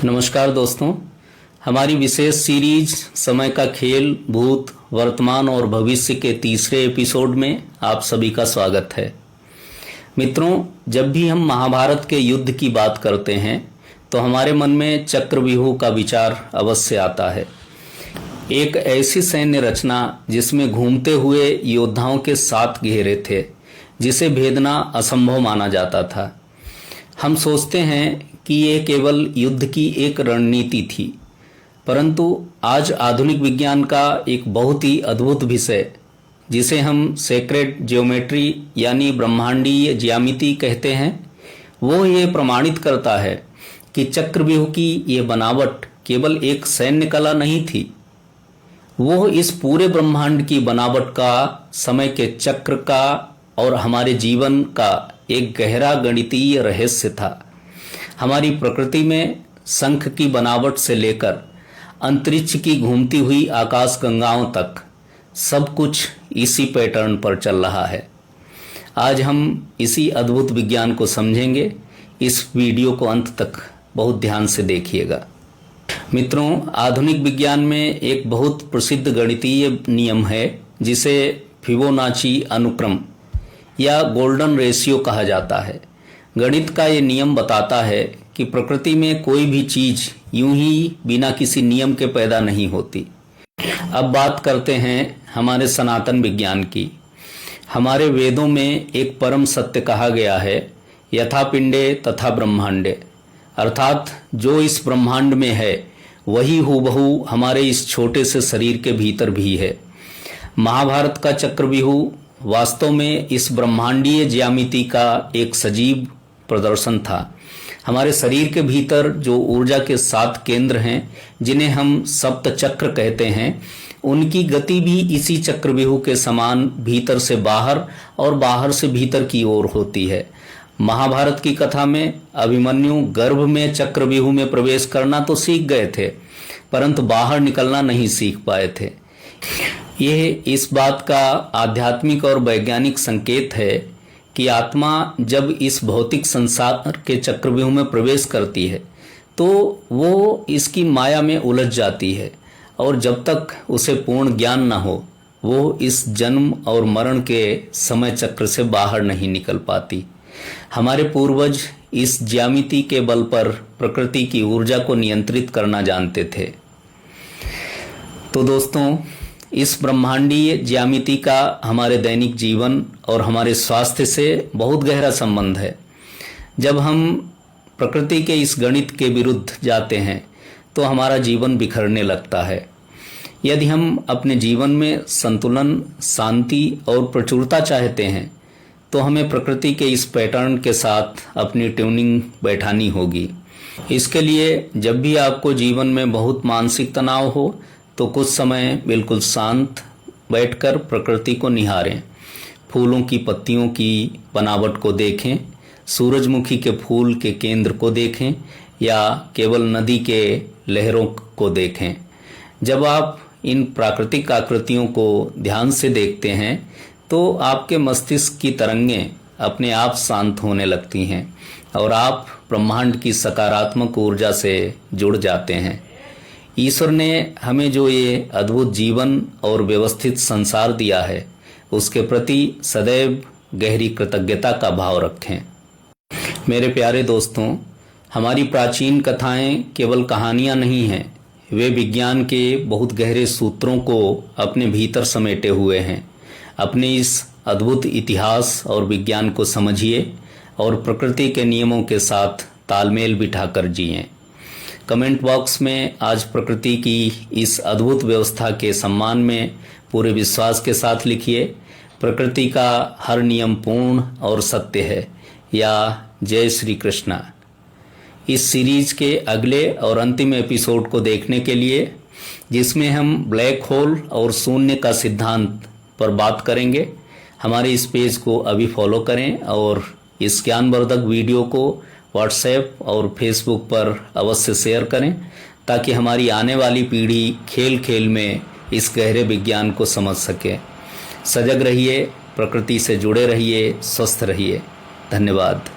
नमस्कार दोस्तों, हमारी विशेष सीरीज समय का खेल भूत, वर्तमान और भविष्य के तीसरे एपिसोड में आप सभी का स्वागत है। मित्रों, जब भी हम महाभारत के युद्ध की बात करते हैं तो हमारे मन में चक्रव्यूह का विचार अवश्य आता है। एक ऐसी सैन्य रचना जिसमें घूमते हुए योद्धाओं के 7 घेरे थे, जिसे भेदना असंभव माना जाता था। हम सोचते हैं कि ये केवल युद्ध की एक रणनीति थी, परंतु आज आधुनिक विज्ञान का एक बहुत ही अद्भुत विषय, जिसे हम सेक्रेड ज्योमेट्री यानी ब्रह्मांडीय ज्यामिति कहते हैं, वो ये प्रमाणित करता है कि चक्रव्यूह की ये बनावट केवल एक सैन्य कला नहीं थी। वो इस पूरे ब्रह्मांड की बनावट का, समय के चक्र का और हमारे जीवन का एक गहरा गणितीय रहस्य था। हमारी प्रकृति में शंख की बनावट से लेकर अंतरिक्ष की घूमती हुई आकाश गंगाओं तक सब कुछ इसी पैटर्न पर चल रहा है। आज हम इसी अद्भुत विज्ञान को समझेंगे। इस वीडियो को अंत तक बहुत ध्यान से देखिएगा। मित्रों, आधुनिक विज्ञान में एक बहुत प्रसिद्ध गणितीय नियम है जिसे फिबोनाची अनुक्रम या गोल्डन रेशियो कहा जाता है। गणित का ये नियम बताता है कि प्रकृति में कोई भी चीज यूं ही बिना किसी नियम के पैदा नहीं होती। अब बात करते हैं हमारे सनातन विज्ञान की। हमारे वेदों में एक परम सत्य कहा गया है, यथा पिंडे तथा ब्रह्मांडे, अर्थात जो इस ब्रह्मांड में है वही हूबहू हमारे इस छोटे से शरीर के भीतर भी है। महाभारत का चक्रव्यूह वास्तव में इस ब्रह्मांडीय ज्यामिति का एक सजीव प्रदर्शन था। हमारे शरीर के भीतर जो ऊर्जा के 7 केंद्र हैं, जिन्हें हम सप्त चक्र कहते हैं, उनकी गति भी इसी चक्रव्यूह के समान भीतर से बाहर और बाहर से भीतर की ओर होती है। महाभारत की कथा में अभिमन्यु गर्भ में चक्रव्यूह में प्रवेश करना तो सीख गए थे, परंतु बाहर निकलना नहीं सीख पाए थे। यह इस बात का आध्यात्मिक और वैज्ञानिक संकेत है कि आत्मा जब इस भौतिक संसार के चक्रव्यूह में प्रवेश करती है तो वो इसकी माया में उलझ जाती है, और जब तक उसे पूर्ण ज्ञान न हो वो इस जन्म और मरण के समय चक्र से बाहर नहीं निकल पाती। हमारे पूर्वज इस ज्यामिति के बल पर प्रकृति की ऊर्जा को नियंत्रित करना जानते थे। तो दोस्तों, इस ब्रह्मांडीय ज्यामिति का हमारे दैनिक जीवन और हमारे स्वास्थ्य से बहुत गहरा संबंध है। जब हम प्रकृति के इस गणित के विरुद्ध जाते हैं तो हमारा जीवन बिखरने लगता है। यदि हम अपने जीवन में संतुलन, शांति और प्रचुरता चाहते हैं तो हमें प्रकृति के इस पैटर्न के साथ अपनी ट्यूनिंग बैठानी होगी। इसके लिए जब भी आपको जीवन में बहुत मानसिक तनाव हो तो कुछ समय बिल्कुल शांत बैठकर प्रकृति को निहारें। फूलों की पत्तियों की बनावट को देखें, सूरजमुखी के फूल के केंद्र को देखें या केवल नदी के लहरों को देखें। जब आप इन प्राकृतिक आकृतियों को ध्यान से देखते हैं तो आपके मस्तिष्क की तरंगें अपने आप शांत होने लगती हैं और आप ब्रह्मांड की सकारात्मक ऊर्जा से जुड़ जाते हैं। ईश्वर ने हमें जो ये अद्भुत जीवन और व्यवस्थित संसार दिया है, उसके प्रति सदैव गहरी कृतज्ञता का भाव रखें। मेरे प्यारे दोस्तों, हमारी प्राचीन कथाएं केवल कहानियां नहीं हैं, वे विज्ञान के बहुत गहरे सूत्रों को अपने भीतर समेटे हुए हैं। अपने इस अद्भुत इतिहास और विज्ञान को समझिए और प्रकृति के नियमों के साथ तालमेल बिठाकर जिएं। कमेंट बॉक्स में आज प्रकृति की इस अद्भुत व्यवस्था के सम्मान में पूरे विश्वास के साथ लिखिए, प्रकृति का हर नियम पूर्ण और सत्य है, या जय श्री कृष्णा। इस सीरीज के अगले और अंतिम एपिसोड को देखने के लिए, जिसमें हम ब्लैक होल और शून्य का सिद्धांत पर बात करेंगे, हमारे इस पेज को अभी फॉलो करें और इस ज्ञानवर्धक वीडियो को व्हाट्सएप और फेसबुक पर अवश्य शेयर करें, ताकि हमारी आने वाली पीढ़ी खेल खेल में इस गहरे विज्ञान को समझ सके। सजग रहिए, प्रकृति से जुड़े रहिए, स्वस्थ रहिए। धन्यवाद।